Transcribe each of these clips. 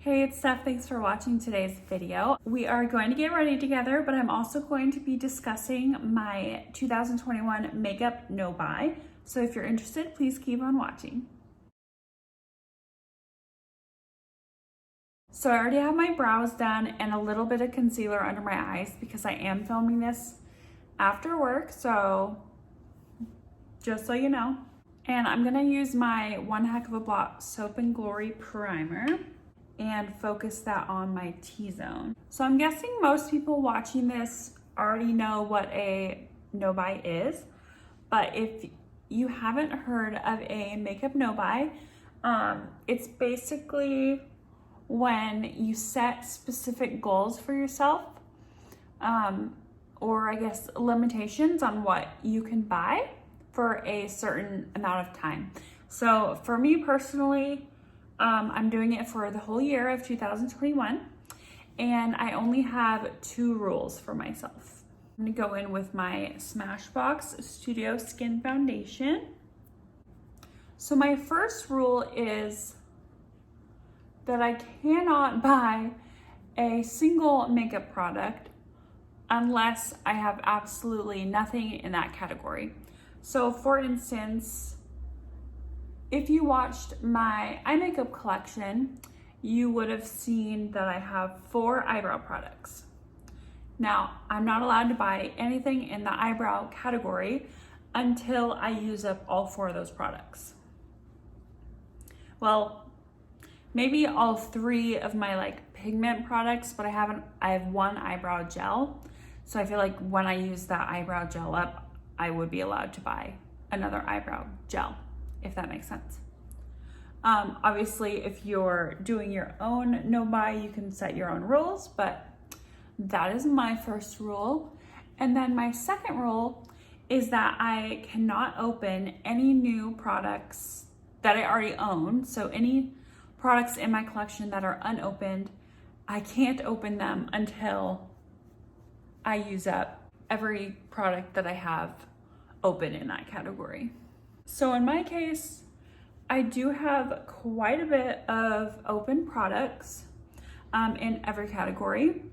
Hey, it's Steph. Thanks for watching today's video. We are going to get ready together, but I'm also going to be discussing my 2021 makeup no buy. So if you're interested, please keep on watching. So I already have my brows done and a little bit of concealer under my eyes because I am filming this after work, so just so you know. And I'm gonna use my One Heck of a Blot Soap and Glory Primer and focus that on my T-zone. So I'm guessing most people watching this already know what a no buy is, but if you haven't heard of a makeup no buy, it's basically when you set specific goals for yourself, or I guess limitations on what you can buy for a certain amount of time. So for me personally, I'm doing it for the whole year of 2021, and I only have 2 rules for myself. I'm gonna go in with my Smashbox Studio Skin Foundation. So my first rule is that I cannot buy a single makeup product unless I have absolutely nothing in that category. So for instance, if you watched my eye makeup collection, you would have seen that I have 4 eyebrow products. Now, I'm not allowed to buy anything in the eyebrow category until I use up all 4 of those products. Well, maybe all 3 of my pigment products, but I have 1 eyebrow gel. So I feel like when I use that eyebrow gel up, I would be allowed to buy another eyebrow gel, if that makes sense. Obviously, if you're doing your own no buy, you can set your own rules, but that is my first rule. And then my second rule is that I cannot open any new products that I already own. So any products in my collection that are unopened, I can't open them until I use up every product that I have open in that category. So in my case, I do have quite a bit of open products in every category. I'm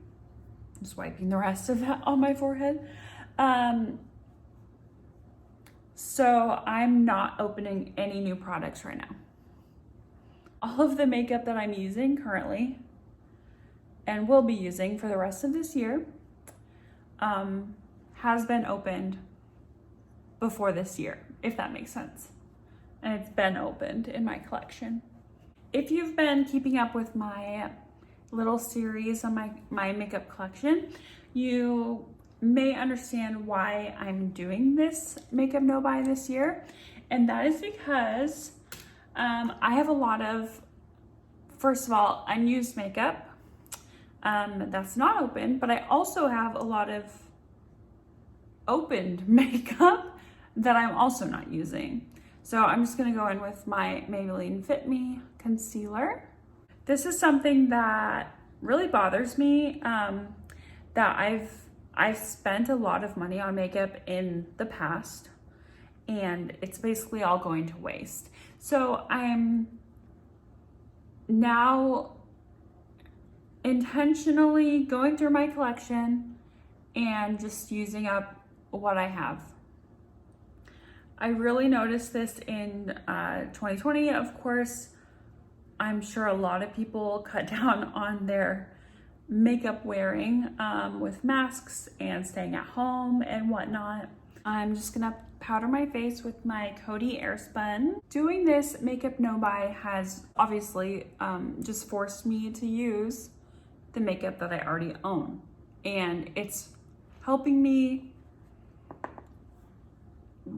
just wiping the rest of that on my forehead. So I'm not opening any new products right now. All of the makeup that I'm using currently and will be using for the rest of this year has been opened before this year, if that makes sense. And it's been opened in my collection. If you've been keeping up with my little series on my makeup collection, you may understand why I'm doing this makeup no buy this year. And that is because I have a lot of, first of all, unused makeup that's not open, but I also have a lot of opened makeup that I'm also not using. So I'm just gonna go in with my Maybelline Fit Me Concealer. This is something that really bothers me, that I've spent a lot of money on makeup in the past, and it's basically all going to waste. So I'm now intentionally going through my collection and just using up what I have. I really noticed this in 2020. Of course, I'm sure a lot of people cut down on their makeup wearing with masks and staying at home and whatnot. I'm just gonna powder my face with my Coty Airspun. Doing this makeup no buy has obviously just forced me to use the makeup that I already own, and it's helping me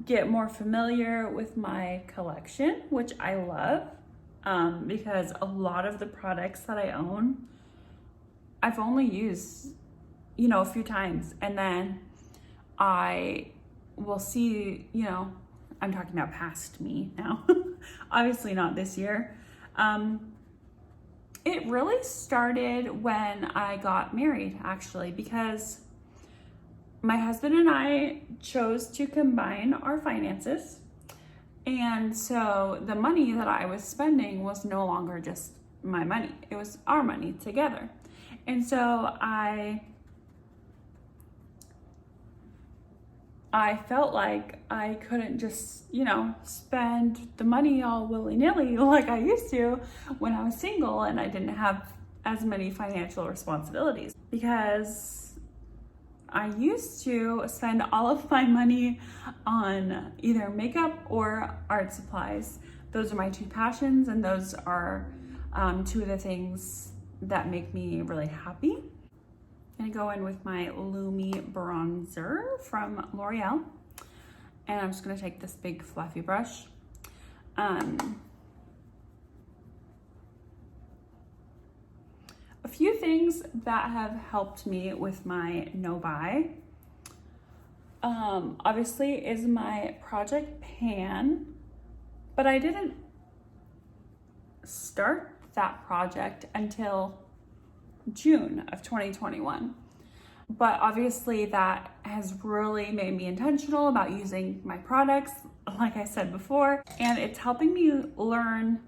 get more familiar with my collection, which I love, because a lot of the products that I own, I've only used, a few times, and then I will see, I'm talking about past me now, obviously not this year. It really started when I got married, actually, because my husband and I chose to combine our finances. And so the money that I was spending was no longer just my money. It was our money together. And so I felt like I couldn't just, you know, spend the money all willy-nilly like I used to when I was single and I didn't have as many financial responsibilities, because I used to spend all of my money on either makeup or art supplies. Those are my two passions, and those are two of the things that make me really happy. I'm gonna go in with my Lumi bronzer from L'Oreal, and I'm just gonna take this big fluffy brush. A few things that have helped me with my no buy, obviously, is my Project Pan, but I didn't start that project until June of 2021. But obviously that has really made me intentional about using my products, like I said before, and it's helping me learn,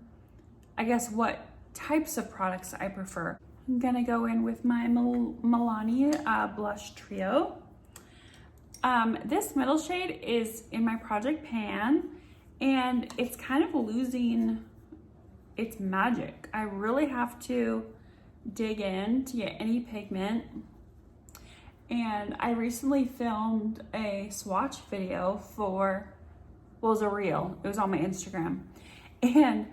I guess, what types of products I prefer. I'm gonna go in with my Milani Blush Trio. This middle shade is in my Project Pan, and it's kind of losing its magic. I really have to dig in to get any pigment. And I recently filmed a swatch video for, well, it was a reel. It was on my Instagram. And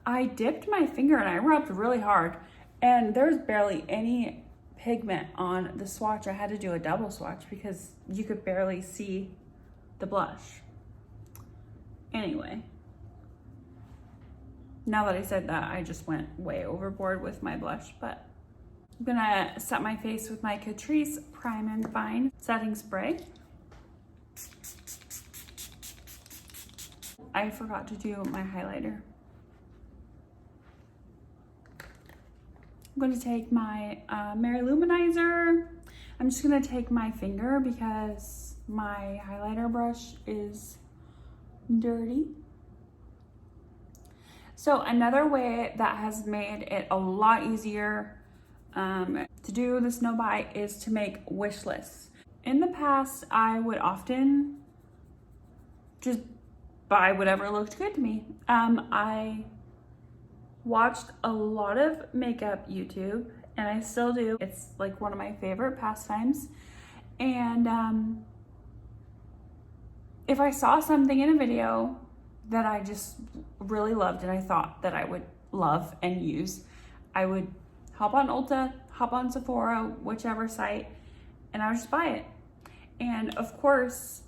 I dipped my finger and I rubbed really hard, and there's barely any pigment on the swatch. I had to do a double swatch because you could barely see the blush. Anyway, now that I said that, I just went way overboard with my blush, but I'm gonna set my face with my Catrice Prime and Fine setting spray. I forgot to do my highlighter. I'm going to take my Mary Luminizer. I'm just going to take my finger because my highlighter brush is dirty. So another way that has made it a lot easier to do this no buy is to make wish lists. In the past, I would often just buy whatever looked good to me. I watched a lot of makeup YouTube, and I still do. It's like one of my favorite pastimes. And if I saw something in a video that I just really loved and I thought that I would love and use, I would hop on Ulta, hop on Sephora, whichever site, and I would just buy it. And of course,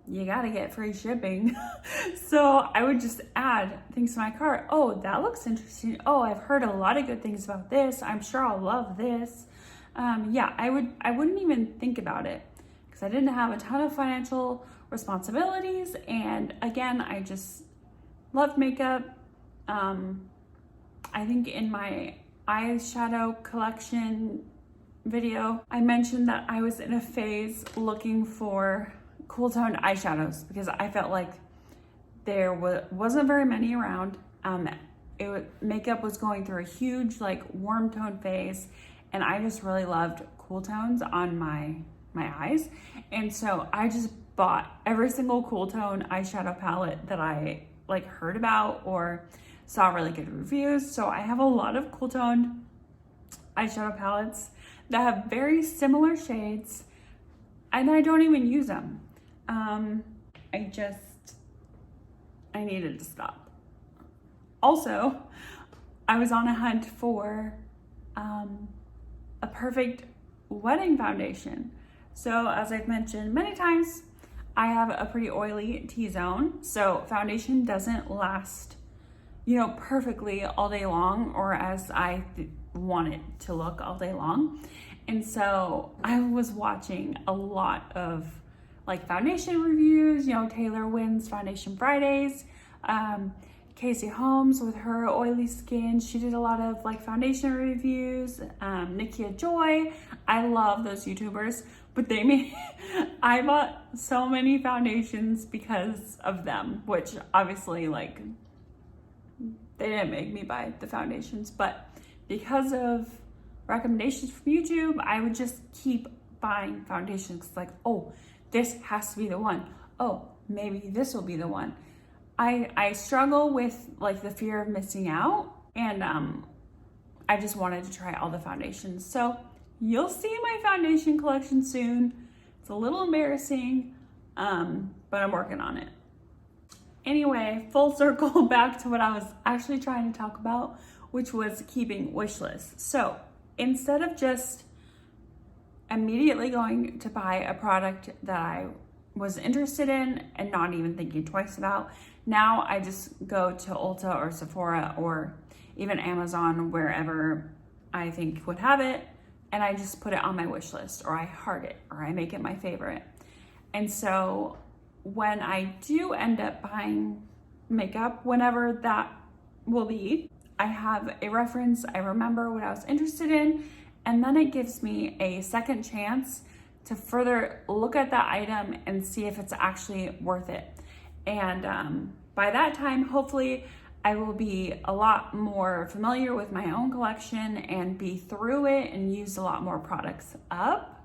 you gotta get free shipping. So I would just add things to my cart. Oh, that looks interesting. Oh, I've heard a lot of good things about this. I'm sure I'll love this. Yeah, I wouldn't even think about it because I didn't have a ton of financial responsibilities. And again, I just loved makeup. I think in my eyeshadow collection video, I mentioned that I was in a phase looking for cool toned eyeshadows because I felt like there wasn't very many around. Makeup was going through a huge like warm tone phase, and I just really loved cool tones on my eyes. And so I just bought every single cool tone eyeshadow palette that I like heard about or saw really good reviews. So I have a lot of cool toned eyeshadow palettes that have very similar shades, and I don't even use them. I needed to stop. Also, I was on a hunt for a perfect wedding foundation. So as I've mentioned many times, I have a pretty oily T-zone, so foundation doesn't last, you know, perfectly all day long, or as I want it to look all day long. And so I was watching a lot of like foundation reviews, you know, Taylor Wynn's Foundation Fridays, Casey Holmes with her oily skin, she did a lot of like foundation reviews, Nikia Joy, I love those YouTubers, but I bought so many foundations because of them, which obviously like they didn't make me buy the foundations, but because of recommendations from YouTube, I would just keep buying foundations. Like, oh, this has to be the one. Oh, maybe this will be the one. I struggle with like the fear of missing out, and I just wanted to try all the foundations. So you'll see my foundation collection soon. It's a little embarrassing, but I'm working on it. Anyway, full circle back to what I was actually trying to talk about, which was keeping wish lists. So instead of just immediately going to buy a product that I was interested in and not even thinking twice about, now I just go to Ulta or Sephora or even Amazon, wherever I think would have it, and I just put it on my wish list, or I heart it, or I make it my favorite. And so when I do end up buying makeup, whenever that will be, I have a reference, I remember what I was interested in, and then it gives me a second chance to further look at that item and see if it's actually worth it. And by that time, hopefully, I will be a lot more familiar with my own collection and be through it and use a lot more products up.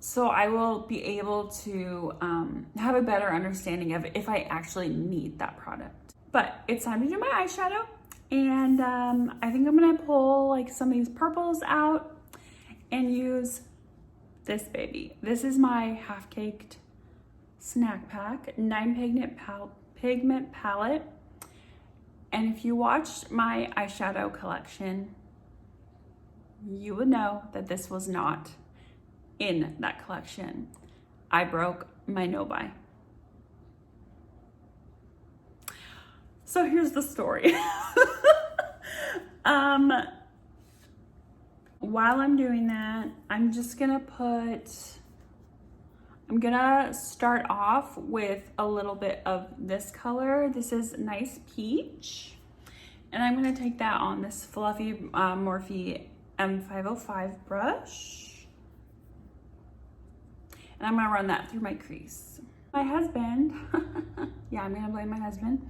So I will be able to have a better understanding of if I actually need that product. But it's time to do my eyeshadow. And I think I'm gonna pull like some of these purples out and use this baby. This is my half-caked snack pack, 9 pigment palette. And if you watched my eyeshadow collection, you would know that this was not in that collection. I broke my no-buy. So here's the story. While I'm doing that, I'm gonna start off with a little bit of this color. This is Nice Peach. And I'm gonna take that on this fluffy Morphe M505 brush. And I'm gonna run that through my crease. My husband, yeah, I'm gonna blame my husband.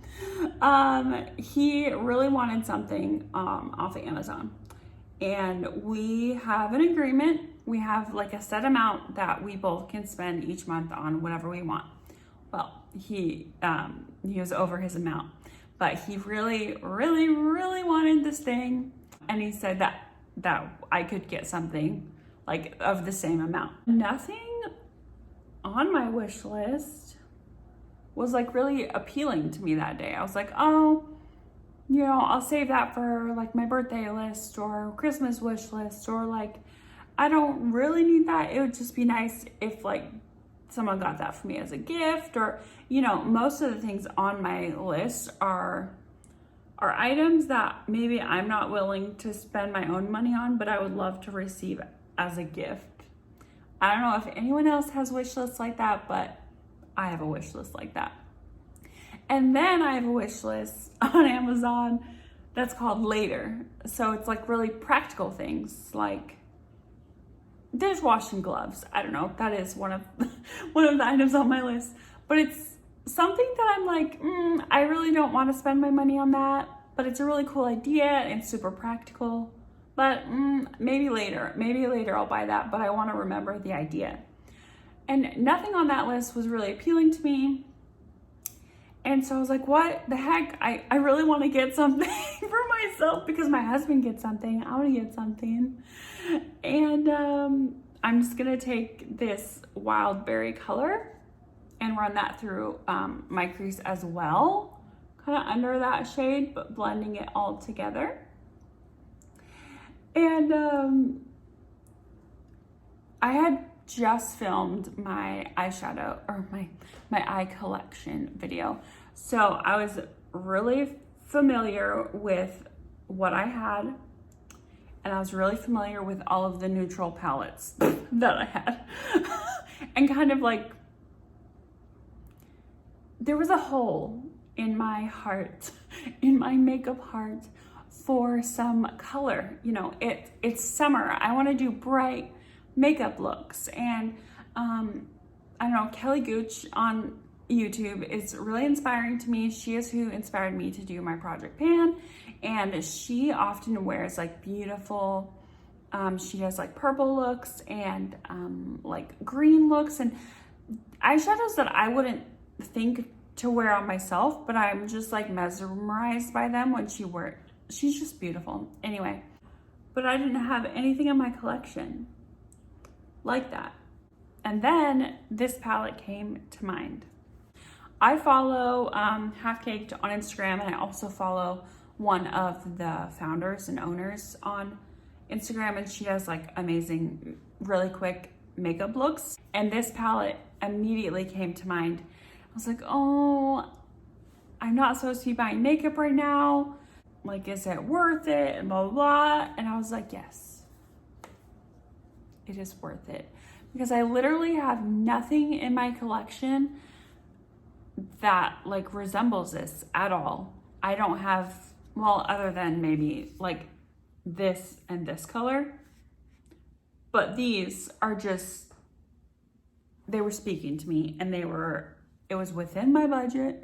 He really wanted something off of Amazon. And we have an agreement. We have like a set amount that we both can spend each month on whatever we want. Well, he was over his amount, but he really wanted this thing. And he said that I could get something like of the same amount. Nothing on my wish list was like really appealing to me that day. I was like, oh, you know, I'll save that for like my birthday list or Christmas wish list, or like, I don't really need that. It would just be nice if like someone got that for me as a gift, or, you know, most of the things on my list are items that maybe I'm not willing to spend my own money on, but I would love to receive as a gift. I don't know if anyone else has wish lists like that, but I have a wish list like that. And then I have a wish list on Amazon that's called Later. So it's like really practical things like dishwashing gloves. I don't know, that is one of the items on my list. But it's something that I'm like, I really don't want to spend my money on that, but it's a really cool idea and super practical. But maybe later I'll buy that, but I want to remember the idea. And nothing on that list was really appealing to me. And so I was like, what the heck? I really want to get something for myself because my husband gets something. I want to get something. And I'm just going to take this wild berry color and run that through my crease as well. Kind of under that shade, but blending it all together. And I had just filmed my eyeshadow or my eye collection video. So I was really familiar with what I had, and I was really familiar with all of the neutral palettes that I had. And kind of like, there was a hole in my heart, in my makeup heart, for some color. You know, it's summer. I want to do bright makeup looks, and I don't know, Kelly Gooch on YouTube is really inspiring to me. She is who inspired me to do my Project Pan, and she often wears like beautiful, she does like purple looks and like green looks and eyeshadows that I wouldn't think to wear on myself, but I'm just like mesmerized by them when she's just beautiful. Anyway, but I didn't have anything in my collection like that. And then this palette came to mind. I follow Half Caked on Instagram, and I also follow one of the founders and owners on Instagram, and she does like amazing, really quick makeup looks. And this palette immediately came to mind. I was like, oh, I'm not supposed to be buying makeup right now. Like, is it worth it? And blah, blah, blah. And I was like, yes, it is worth it. Because I literally have nothing in my collection that like resembles this at all. I don't have, well, other than maybe like this and this color. But these are just, they were speaking to me, and it was within my budget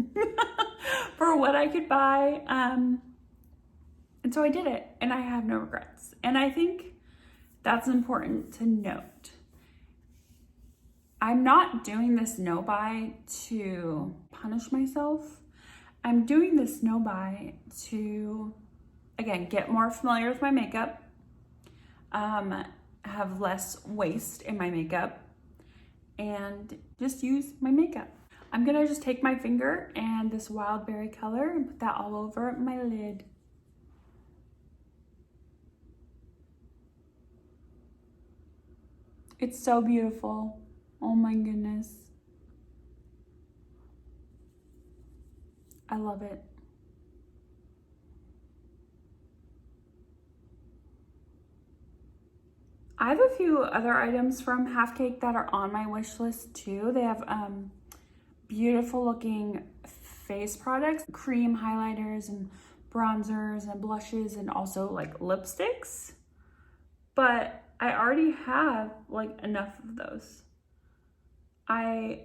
for what I could buy. And so I did it, and I have no regrets. And I think that's important to note. I'm not doing this no buy to punish myself. I'm doing this no buy to, again, get more familiar with my makeup, have less waste in my makeup, and just use my makeup. I'm gonna just take my finger and this wild berry color and put that all over my lid. It's so beautiful. Oh my goodness. I love it. I have a few other items from Half Cake that are on my wish list too. They have beautiful looking face products, cream highlighters and bronzers and blushes, and also like lipsticks. But I already have like enough of those. I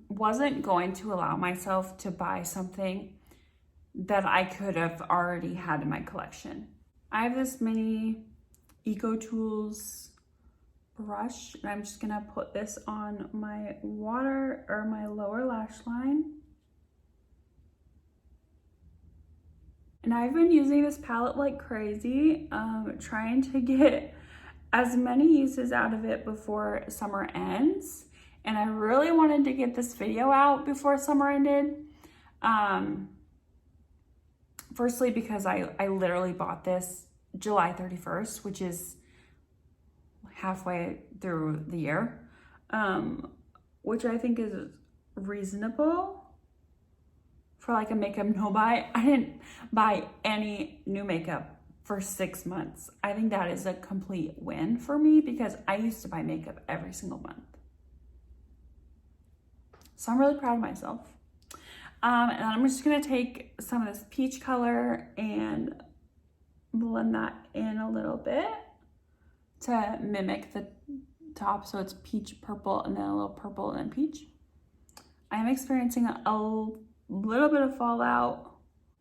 wasn't going to allow myself to buy something that I could have already had in my collection. I have this mini Eco Tools brush, and I'm just gonna put this on my water or my lower lash line. And I've been using this palette like crazy, trying to get as many uses out of it before summer ends. And I really wanted to get this video out before summer ended. Firstly, because I literally bought this July 31st, which is halfway through the year, which I think is reasonable for like a makeup no buy. I didn't buy any new makeup for 6 months. I think that is a complete win for me, because I used to buy makeup every single month. So I'm really proud of myself. And then I'm just gonna take some of this peach color and blend that in a little bit to mimic the top. So it's peach purple and then a little purple and then peach. I am experiencing a little bit of fallout.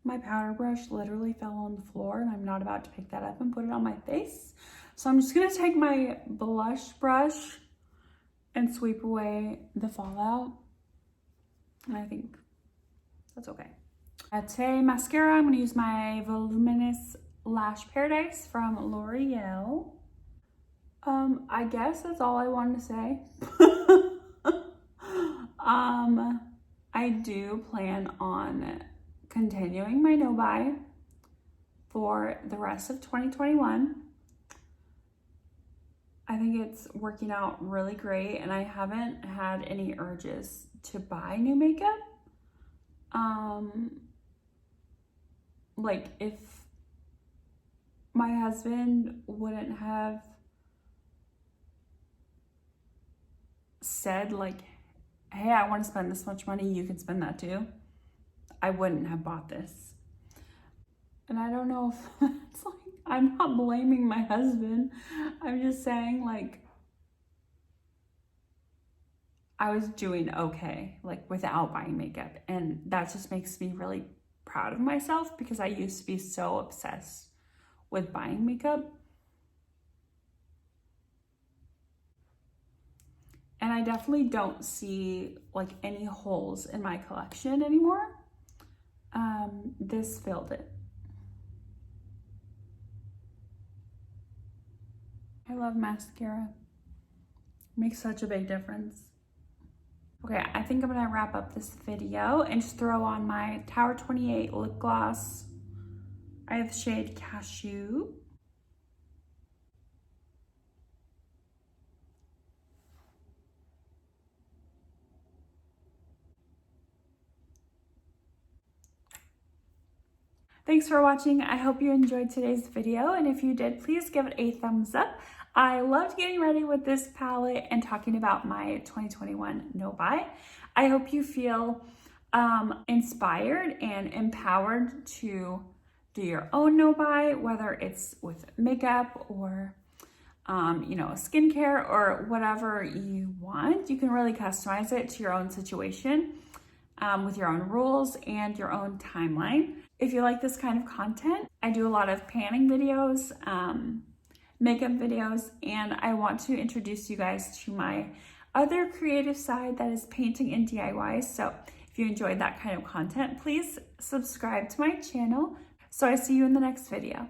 My powder brush literally fell on the floor, and I'm not about to pick that up and put it on my face. So I'm just gonna take my blush brush and sweep away the fallout. And I think that's okay. Today, mascara, I'm gonna use my Voluminous Lash Paradise from L'Oreal. I guess that's all I wanted to say. I do plan on continuing my no buy for the rest of 2021. I think it's working out really great, and I haven't had any urges to buy new makeup. Like, if my husband wouldn't have said like, hey, I want to spend this much money, you can spend that too, I wouldn't have bought this. And I don't know if it's like, I'm not blaming my husband. I'm just saying, like, I was doing okay, like without buying makeup. And that just makes me really proud of myself because I used to be so obsessed with buying makeup. And I definitely don't see like any holes in my collection anymore. This filled it. I love mascara. Makes such a big difference. Okay, I think I'm gonna wrap up this video and just throw on my Tower 28 lip gloss. I have the shade Cashew. Thanks for watching. I hope you enjoyed today's video, and if you did, please give it a thumbs up. I loved getting ready with this palette and talking about my 2021 no buy. I hope you feel inspired and empowered to do your own no buy, whether it's with makeup or skincare or whatever you want. You can really customize it to your own situation with your own rules and your own timeline. If you like this kind of content, I do a lot of panning videos, makeup videos, and I want to introduce you guys to my other creative side that is painting and DIY. So if you enjoyed that kind of content, please subscribe to my channel. So I see you in the next video.